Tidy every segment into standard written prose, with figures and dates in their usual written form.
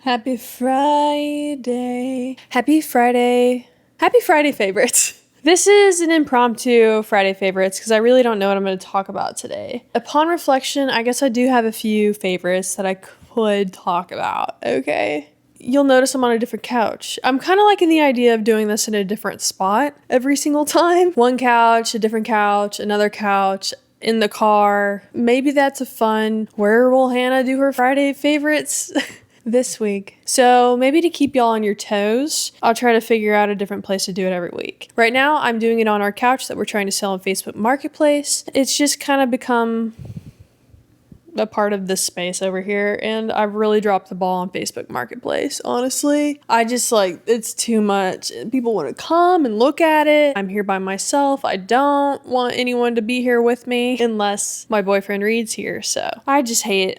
Happy Friday. Happy Friday. Happy Friday favorites. This is an impromptu Friday favorites because I really don't know what I'm going to talk about today. Upon reflection, I guess I do have a few favorites that I could talk about, okay? You'll notice I'm on a different couch. I'm kind of liking the idea of doing this in a different spot every single time. One couch, a different couch, another couch, in the car. Maybe that's a fun, where will Hannah do her Friday favorites this week? So maybe to keep y'all on your toes, I'll try to figure out a different place to do it every week. Right now, I'm doing it on our couch that we're trying to sell on Facebook Marketplace. It's just kind of become a part of this space over here, and I've really dropped the ball on Facebook Marketplace, honestly. I just it's too much. People want to come and look at it. I'm here by myself. I don't want anyone to be here with me unless my boyfriend Reed's here, so I just hate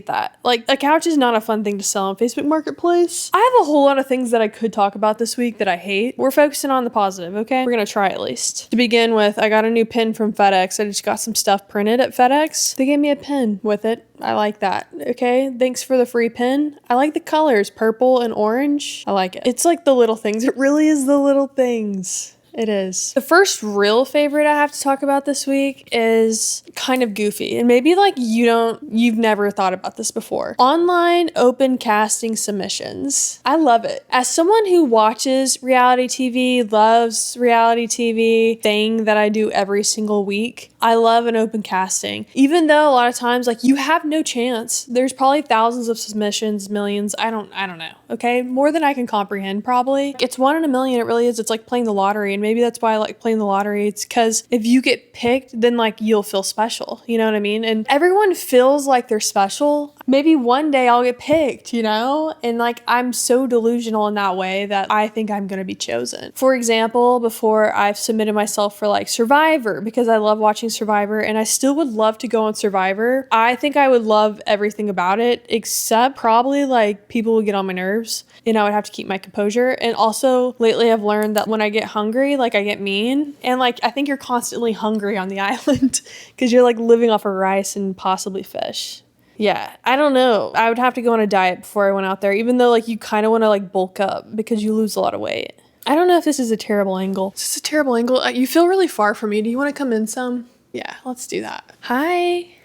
that. Like, a couch is not a fun thing to sell on Facebook Marketplace. I have a whole lot of things that I could talk about this week that I hate. We're focusing on the positive, okay? We're gonna try at least. To begin with, I got a new pin from FedEx. I just got some stuff printed at FedEx. They gave me a pin with it. I like that. Okay, thanks for the free pin. I like the colors, purple and orange. I like it. It's like the little things. It really is the little things. It is. The first real favorite I have to talk about this week is kind of goofy, and maybe you've never thought about this before. Online open casting submissions. I love it. As someone who watches reality TV, loves reality TV thing that I do every single week, I love an open casting. Even though a lot of times you have no chance. There's probably thousands of submissions, millions. I don't know. Okay, more than I can comprehend probably. It's 1 in a million. It really is. It's like playing the lottery. And maybe that's why I like playing the lottery. It's because if you get picked, then you'll feel special. You know what I mean? And everyone feels like they're special. Maybe one day I'll get picked, And I'm so delusional in that way that I think I'm going to be chosen. For example, before I've submitted myself for Survivor, because I love watching Survivor and I still would love to go on Survivor. I think I would love everything about it, except probably people would get on my nerves and I would have to keep my composure. And also lately I've learned that when I get hungry, I get mean. And I think you're constantly hungry on the island because you're living off of rice and possibly fish. Yeah, I don't know. I would have to go on a diet before I went out there, even though you kind of want to bulk up because you lose a lot of weight. I don't know if this is a terrible angle. This is a terrible angle. You feel really far from me. Do you want to come in some? Yeah, let's do that. Hi.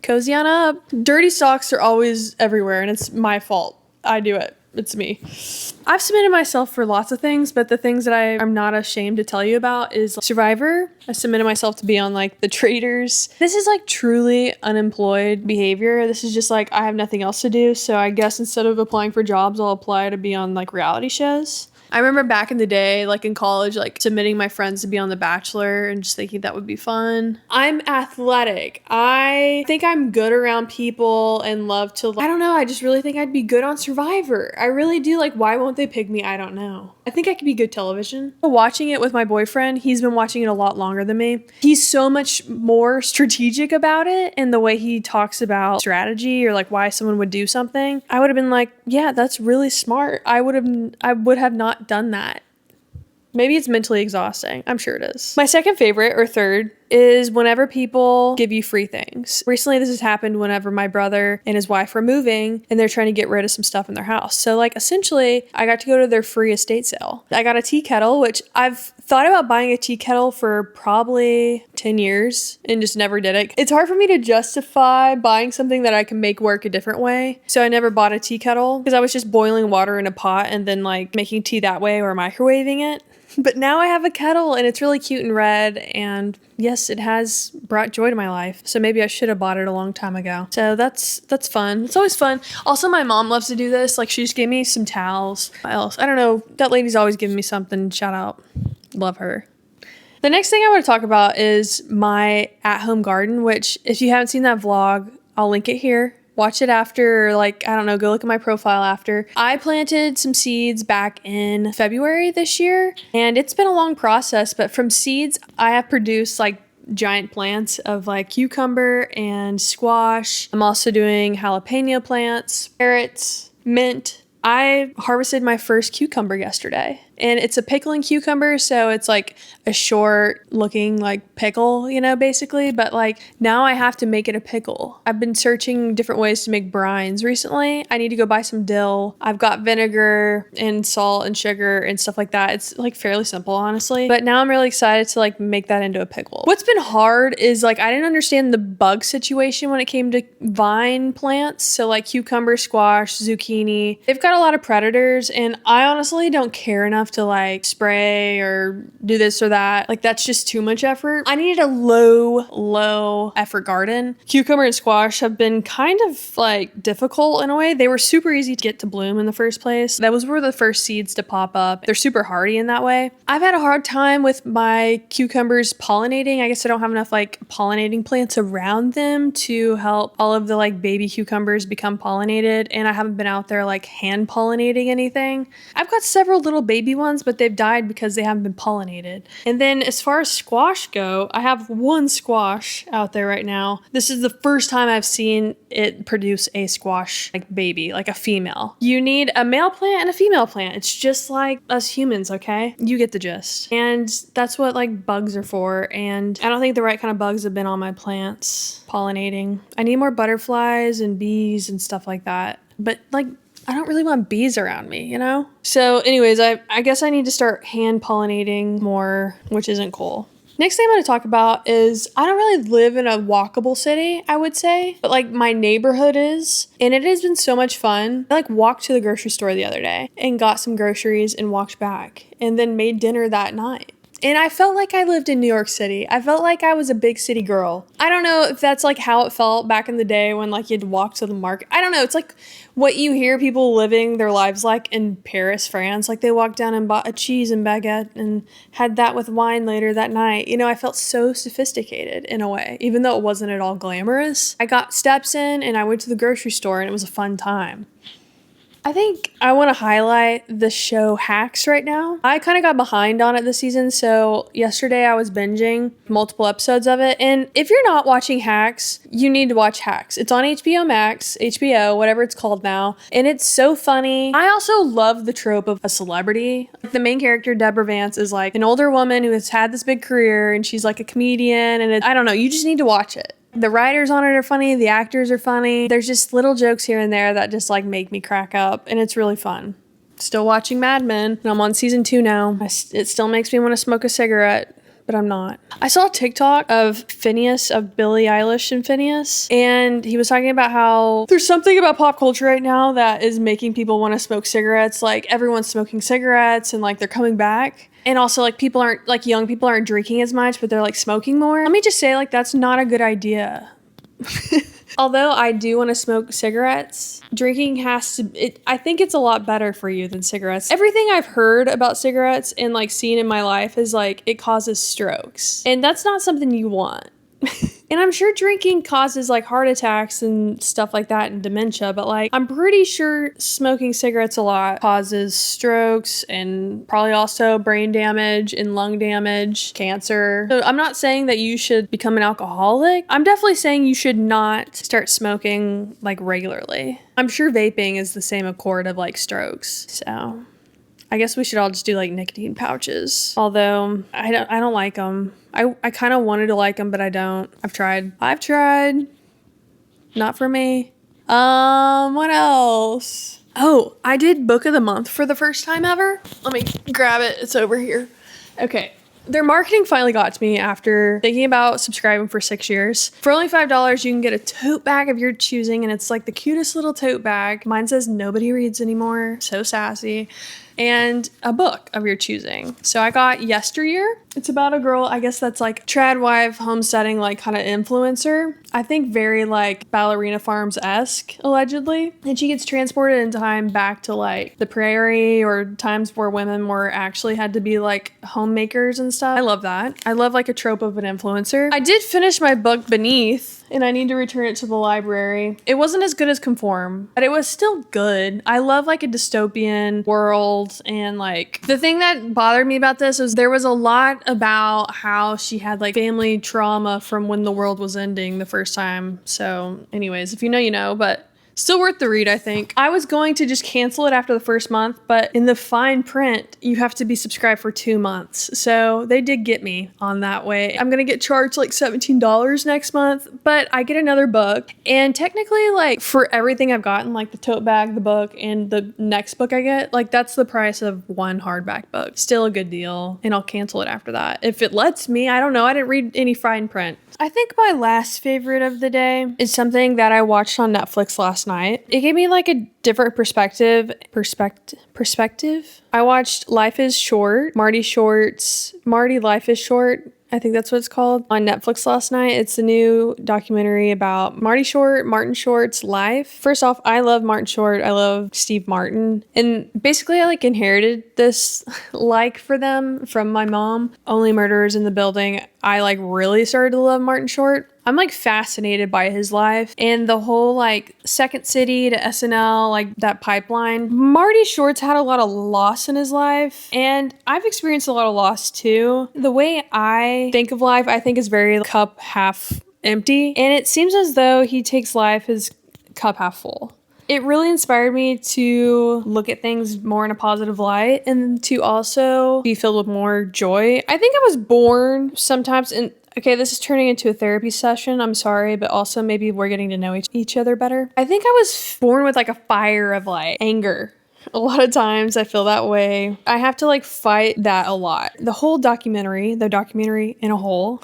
Cozy on up. Dirty socks are always everywhere and it's my fault. I do it. It's me. I've submitted myself for lots of things, but the things that I'm not ashamed to tell you about is Survivor. I submitted myself to be on the Traitors. This is truly unemployed behavior. This is just I have nothing else to do. So I guess instead of applying for jobs, I'll apply to be on reality shows. I remember back in the day, in college, submitting my friends to be on The Bachelor and just thinking that would be fun. I'm athletic. I think I'm good around people and love to, I don't know, I just really think I'd be good on Survivor. I really do. Why won't they pick me? I don't know. I think I could be good television. Watching it with my boyfriend, he's been watching it a lot longer than me. He's so much more strategic about it and the way he talks about strategy or why someone would do something. I would have been yeah, that's really smart. I would have not done that. Maybe it's mentally exhausting. I'm sure it is. My second favorite or third is whenever people give you free things. Recently, this has happened whenever my brother and his wife were moving and they're trying to get rid of some stuff in their house. So essentially, I got to go to their free estate sale. I got a tea kettle, which I've thought about buying a tea kettle for probably 10 years and just never did it. It's hard for me to justify buying something that I can make work a different way. So I never bought a tea kettle because I was just boiling water in a pot and then making tea that way or microwaving it. But now I have a kettle and it's really cute and red, and yes, it has brought joy to my life. So maybe I should have bought it a long time ago. So that's fun. It's always fun. Also, my mom loves to do this. She just gave me some towels. What else? I don't know. That lady's always giving me something. Shout out. Love her. The next thing I want to talk about is my at-home garden, which if you haven't seen that vlog, I'll link it here. Watch it after, I don't know, go look at my profile after. I planted some seeds back in February this year, and it's been a long process, but from seeds, I have produced giant plants of cucumber and squash. I'm also doing jalapeno plants, carrots, mint. I harvested my first cucumber yesterday. and it's a pickling cucumber, so it's like a short looking like pickle, you know, basically, but like now I have to make it a pickle. I've been searching different ways to make brines recently. I need to go buy some dill. I've got vinegar and salt and sugar and stuff like that. It's like fairly simple, honestly, but now I'm really excited to like make that into a pickle. What's been hard is like I didn't understand the bug situation when it came to vine plants, so like cucumber, squash, zucchini. They've got a lot of predators, and I honestly don't care enough to like spray or do this or that. Like that's just too much effort. I needed a low effort garden. Cucumber and squash have been kind of like difficult in a way. They were super easy to get to bloom in the first place. Those were the first seeds to pop up. They're super hardy in that way. I've had a hard time with my cucumbers pollinating. I guess I don't have enough like pollinating plants around them to help all of the like baby cucumbers become pollinated, and I haven't been out there like hand pollinating anything. I've got several little baby ones, but they've died because they haven't been pollinated. And then as far as squash go, I have one squash out there right now. This is the first time I've seen it produce a squash like baby, like a female. You need a male plant and a female plant. It's just like us humans, okay? You get the gist. And that's what like bugs are for. And I don't think the right kind of bugs have been on my plants pollinating. I need more butterflies and bees and stuff like that. But like, I don't really want bees around me, you know? So anyways, I guess I need to start hand pollinating more, which isn't cool. Next thing I'm going to talk about is I don't really live in a walkable city, I would say, but like my neighborhood is, and it has been so much fun. I like walked to the grocery store the other day and got some groceries and walked back and then made dinner that night. And I felt like I lived in New York City. I felt like I was a big city girl. I don't know if that's like how it felt back in the day when like you'd walk to the market. I don't know. It's like what you hear people living their lives like in Paris, France. Like they walked down and bought a cheese and baguette and had that with wine later that night. You know, I felt so sophisticated in a way, even though it wasn't at all glamorous. I got steps in and I went to the grocery store and it was a fun time. I think I want to highlight the show Hacks right now. I kind of got behind on it this season, so yesterday I was binging multiple episodes of it. And if you're not watching Hacks, you need to watch Hacks. It's on HBO Max, HBO, whatever it's called now, and it's so funny. I also love the trope of a celebrity. The main character, Deborah Vance, is like an older woman who has had this big career, and she's like a comedian, and I don't know, you just need to watch it. The writers on it are funny, the actors are funny. There's just little jokes here and there that just like make me crack up, and it's really fun. Still watching Mad Men, and I'm on season 2 now. It still makes me want to smoke a cigarette, but I'm not. I saw a TikTok of Phineas, of Billie Eilish and Phineas, and he was talking about how there's something about pop culture right now that is making people want to smoke cigarettes. Like everyone's smoking cigarettes and like they're coming back. And also like people aren't, like young people aren't drinking as much, but they're like smoking more. Let me just say like that's not a good idea. Although I do want to smoke cigarettes, drinking has to, I think it's a lot better for you than cigarettes. Everything I've heard about cigarettes and like seen in my life is like it causes strokes. And that's not something you want. And I'm sure drinking causes like heart attacks and stuff like that and dementia, but like I'm pretty sure smoking cigarettes a lot causes strokes and probably also brain damage and lung damage, cancer. So I'm not saying that you should become an alcoholic. I'm definitely saying you should not start smoking like regularly. I'm sure vaping is the same accord of like strokes. So I guess we should all just do like nicotine pouches. Although I don't like them. I kind of wanted to like them, but I don't. I've tried. Not for me. What else? Oh, I did book of the month for the first time ever. Let me grab it. It's over here. Okay. Their marketing finally got to me after thinking about subscribing for 6 years. For only $5, you can get a tote bag of your choosing, and it's like the cutest little tote bag. Mine says nobody reads anymore. So sassy. And a book of your choosing. So I got Yesteryear. It's about a girl, I guess that's like trad wife, homesteading, like kind of influencer. I think very like Ballerina Farms-esque, allegedly. And she gets transported in time back to like the prairie or times where women were actually had to be like homemakers and stuff. I love that. I love like a trope of an influencer. I did finish my book Beneath, and I need to return it to the library. It wasn't as good as Conform, but it was still good. I love like a dystopian world, and like the thing that bothered me about this is there was a lot about how she had like family trauma from when the world was ending the first time. So anyways, if you know, you know, but Still worth the read, I think. I was going to just cancel it after the first month, but in the fine print, you have to be subscribed for 2 months. So they did get me on that way. I'm gonna get charged like $17 next month, but I get another book. And technically, like for everything I've gotten, like the tote bag, the book, and the next book I get, like that's the price of one hardback book. Still a good deal. And I'll cancel it after that. If it lets me, I don't know. I didn't read any fine print. I think my last favorite of the day is something that I watched on Netflix last night. It gave me like a different perspective. I watched Life is Short, Marty Life is Short. I think that's what it's called, on Netflix last night. It's the new documentary about Martin Short's life. First off, I love Martin Short. I love Steve Martin. And basically I like inherited this like for them from my mom. Only Murderers in the Building. I like really started to love Martin Short. I'm like fascinated by his life and the whole like Second City to SNL, like that pipeline. Marty Short's had a lot of loss in his life, and I've experienced a lot of loss too. The way I think of life, I think is very cup half empty, and it seems as though he takes life as cup half full. It really inspired me to look at things more in a positive light and to also be filled with more joy. I think I was born sometimes in... Okay, this is turning into a therapy session. I'm sorry, but also maybe we're getting to know each other better. I think I was born with like a fire of like anger. A lot of times I feel that way. I have to like fight that a lot. The documentary in a whole...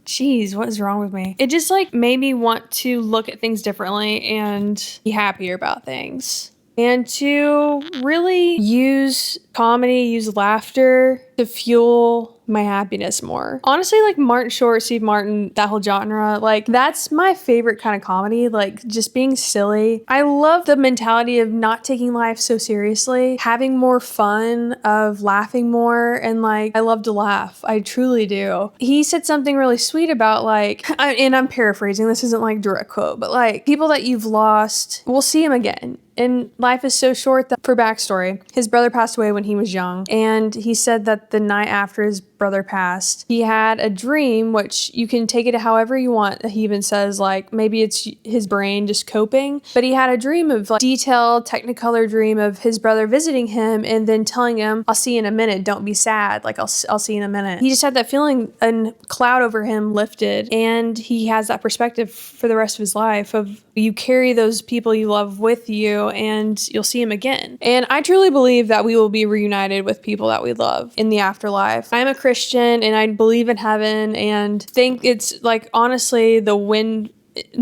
Jeez, what is wrong with me? It just like made me want to look at things differently and be happier about things. And to really use comedy, use laughter to fuel my happiness more. Honestly, like Martin Short, Steve Martin, that whole genre, like that's my favorite kind of comedy, like just being silly. I love the mentality of not taking life so seriously, having more fun, of laughing more, and like I love to laugh. I truly do. He said something really sweet about like, and I'm paraphrasing, this isn't like direct quote, but like people that you've lost, we'll see him again. And life is so short that, for backstory, his brother passed away when he was young. And he said that the night after his brother passed, he had a dream, which you can take it however you want. He even says like, maybe it's his brain just coping, but he had a dream of like detailed technicolor dream of his brother visiting him and then telling him, I'll see you in a minute. Don't be sad. Like I'll see you in a minute. He just had that feeling, a cloud over him lifted. And he has that perspective for the rest of his life of you carry those people you love with you and you'll see him again. And I truly believe that we will be reunited with people that we love in the afterlife. I'm a Christian and I believe in heaven and think it's like honestly the wind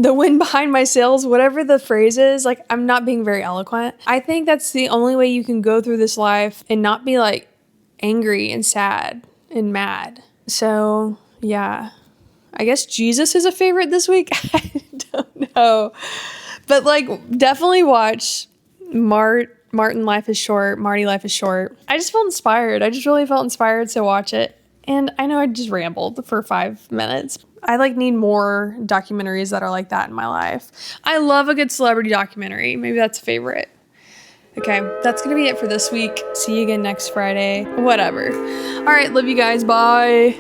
behind my sails, whatever the phrase is, like I'm not being very eloquent. I think that's the only way you can go through this life and not be like angry and sad and mad. So yeah, I guess Jesus is a favorite this week. I don't know. But like definitely watch Martin Life is Short, Marty Life is Short. I just felt inspired. I just really felt inspired to watch it. And I know I just rambled for 5 minutes. I like need more documentaries that are like that in my life. I love a good celebrity documentary. Maybe that's a favorite. Okay, that's gonna be it for this week. See you again next Friday. Whatever. All right, love you guys. Bye.